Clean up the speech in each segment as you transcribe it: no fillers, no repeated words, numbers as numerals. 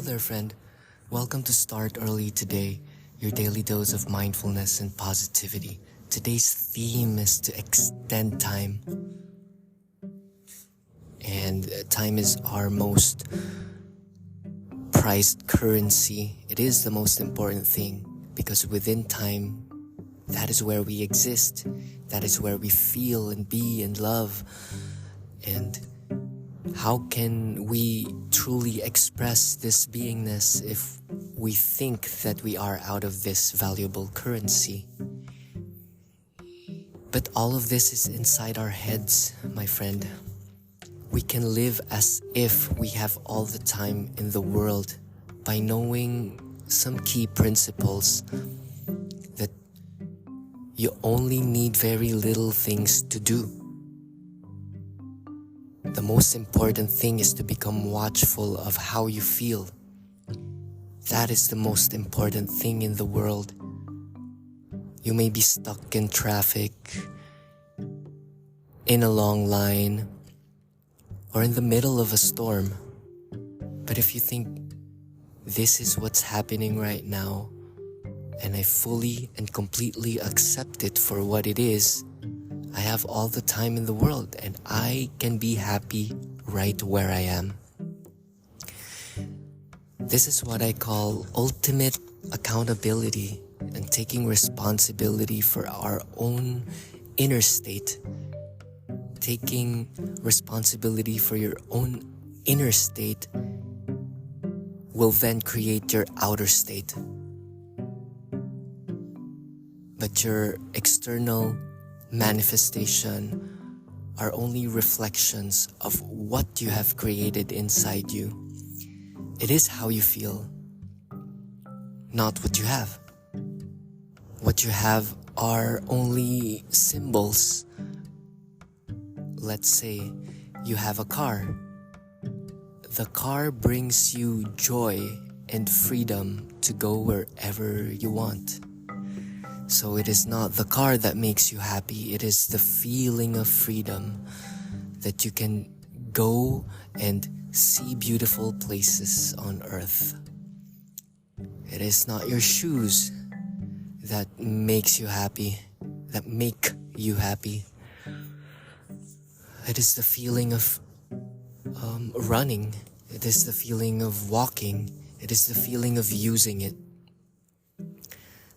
there, friend. Welcome to Start Early Today, your daily dose of mindfulness and positivity. Today's theme is to extend time. And time is our most prized currency. It is the most important thing because within time, that is where we exist. That is where we feel and be and love. And how can we truly express this beingness if we think that we are out of this valuable currency? But all of this is inside our heads, my friend. We can live as if we have all the time in the world by knowing some key principles that you only need very little things to do. The most important thing is to become watchful of how you feel. That is the most important thing in the world. You may be stuck in traffic, in a long line, or in the middle of a storm. But if you think, this is what's happening right now, and I fully and completely accept it for what it is, I have all the time in the world and I can be happy right where I am. This is what I call ultimate accountability and taking responsibility for our own inner state. Taking responsibility for your own inner state will then create your outer state. But your external manifestation are only reflections of what you have created inside you. It is how you feel, not what you have. What you have are only symbols. Let's say you have a car. The car brings you joy and freedom to go wherever you want. So it is not the car that makes you happy, it is the feeling of freedom that you can go and see beautiful places on earth. It is not your shoes that makes you happy, that make you happy. It is the feeling of running. It is the feeling of walking. It is the feeling of using it.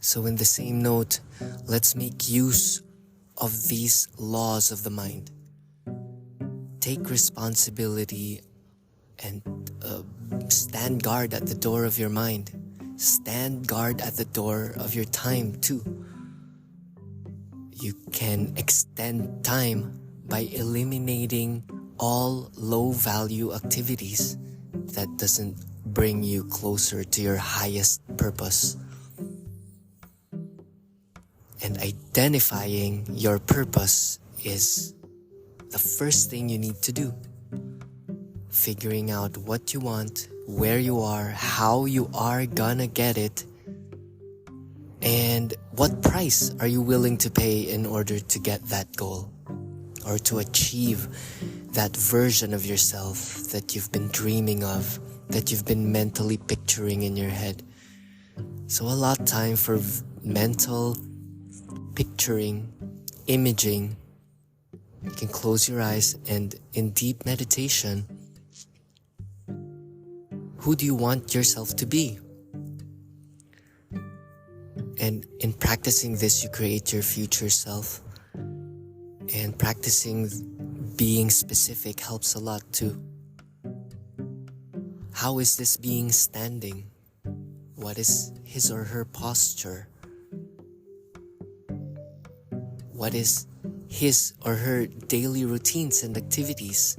So in the same note, let's make use of these laws of the mind. Take responsibility and stand guard at the door of your mind. Stand guard at the door of your time too. You can extend time by eliminating all low-value activities that doesn't bring you closer to your highest purpose. And identifying your purpose is the first thing you need to do. Figuring out what you want, where you are, how you are gonna get it, and what price are you willing to pay in order to get that goal or to achieve that version of yourself that you've been dreaming of, that you've been mentally picturing in your head. So a lot of time for mental picturing, imaging. You can close your eyes and in deep meditation, who do you want yourself to be? And in practicing this, you create your future self. And practicing being specific helps a lot too. How is this being standing? What is his or her posture? What is his or her daily routines and activities?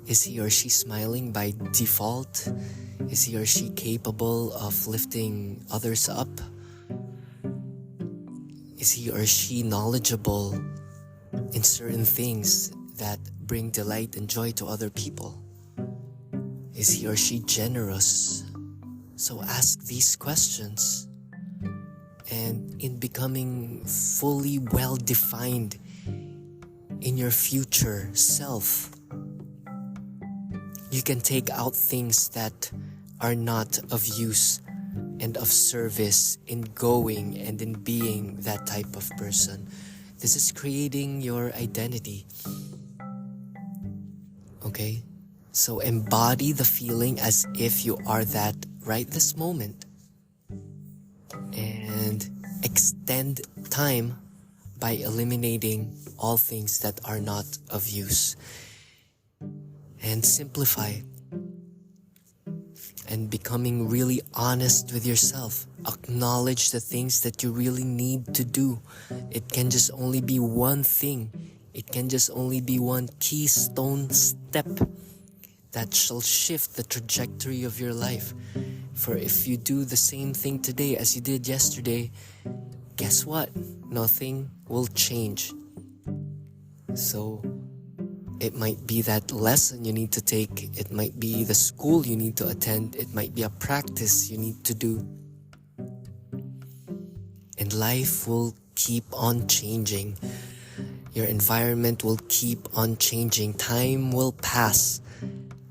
Is he or she smiling by default? Is he or she capable of lifting others up? Is he or she knowledgeable in certain things that bring delight and joy to other people? Is he or she generous? So ask these questions. And in becoming fully well-defined in your future self, You can take out things that are not of use and of service in going and in being that type of person. This is creating your identity. Okay? So embody the feeling as if you are that right this moment. And extend time by eliminating all things that are not of use. And simplify. And becoming really honest with yourself. Acknowledge the things that you really need to do. It can just only be one thing. It can just only be one keystone step that shall shift the trajectory of your life. For if you do the same thing today as you did yesterday, guess what? Nothing will change. So it might be that lesson you need to take. It might be the school you need to attend. It might be a practice you need to do. And life will keep on changing. Your environment will keep on changing. Time will pass.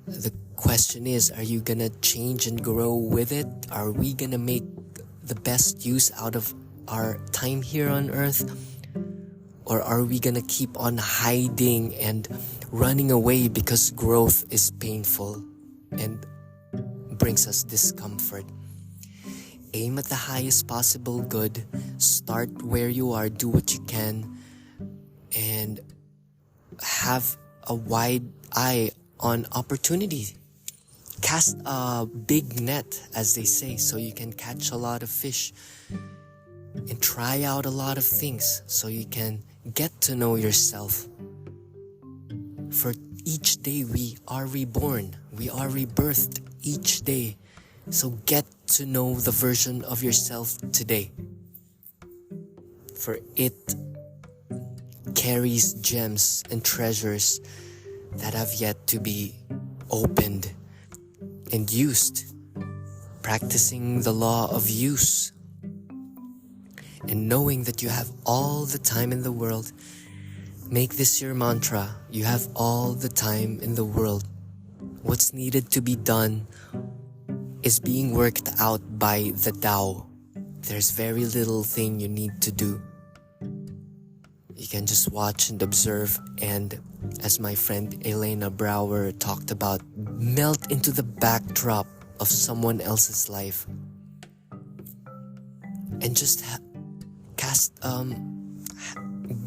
The question is, are you gonna change and grow with it? Are we gonna make the best use out of our time here on earth? Or are we gonna keep on hiding and running away because growth is painful and brings us discomfort? Aim at the highest possible good. Start where you are. Do what you can. And have a wide eye on opportunity. Cast a big net, as they say, so you can catch a lot of fish. And try out a lot of things so you can get to know yourself. For each day we are reborn. We are rebirthed each day. So get to know the version of yourself today. For it carries gems and treasures that have yet to be opened and used. Practicing the law of use. And knowing that you have all the time in the world. Make this your mantra. You have all the time in the world. What's needed to be done is being worked out by the Tao. There's very little thing you need to do. You can just watch and observe, and as my friend Elena Brower talked about, melt into the backdrop of someone else's life. And just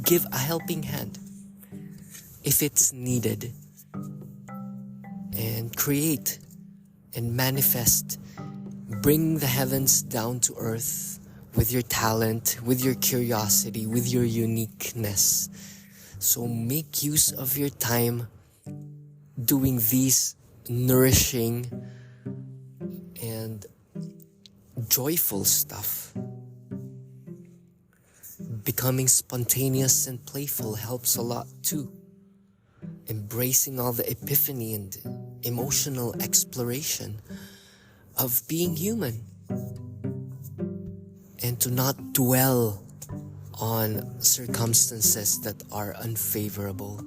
give a helping hand if it's needed, and create and manifest. Bring the heavens down to earth with your talent, with your curiosity, with your uniqueness. So make use of your time doing these nourishing and joyful stuff. Becoming spontaneous and playful helps a lot too. Embracing all the epiphany and emotional exploration of being human. And to not dwell on circumstances that are unfavorable.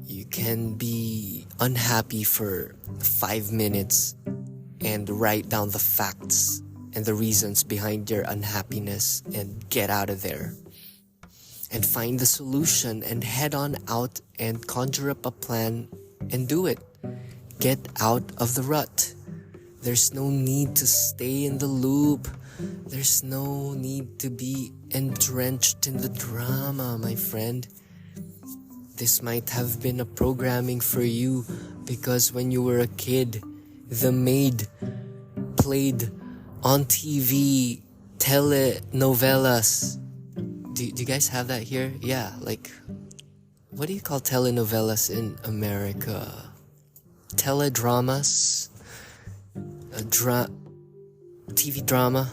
You can be unhappy for 5 minutes and write down the facts and the reasons behind your unhappiness and get out of there. And find the solution and head on out and conjure up a plan and do it. Get out of the rut. There's no need to stay in the loop. There's no need to be entrenched in the drama, my friend. This might have been a programming for you because when you were a kid, the maid played on TV telenovelas. Do you guys have that here? Yeah, like, what do you call telenovelas in America? Teledramas? TV drama?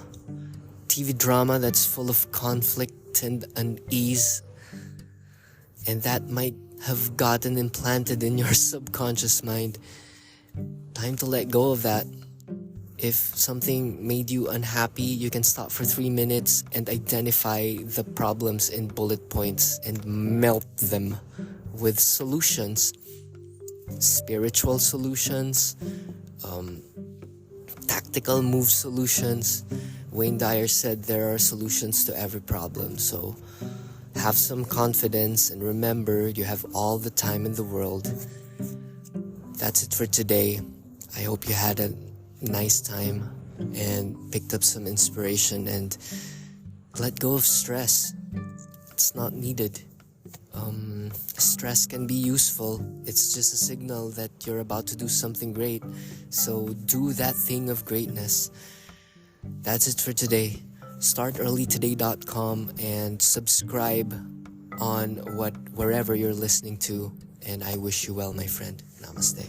TV drama that's full of conflict and unease. And that might have gotten implanted in your subconscious mind. Time to let go of that. If something made you unhappy, you can stop for 3 minutes and identify the problems in bullet points and melt them with solutions. spiritual solutions, tactical move solutions. Wayne Dyer said there are solutions to every problem. So have some confidence and remember you have all the time in the world. That's it for today. I hope you had a nice time and picked up some inspiration and let go of stress. It's not needed. Stress can be useful. It's just a signal that you're about to do something great. So do that thing of greatness. That's it for today. StartEarlyToday.com and subscribe on wherever you're listening to. And I wish you well, my friend. Namaste.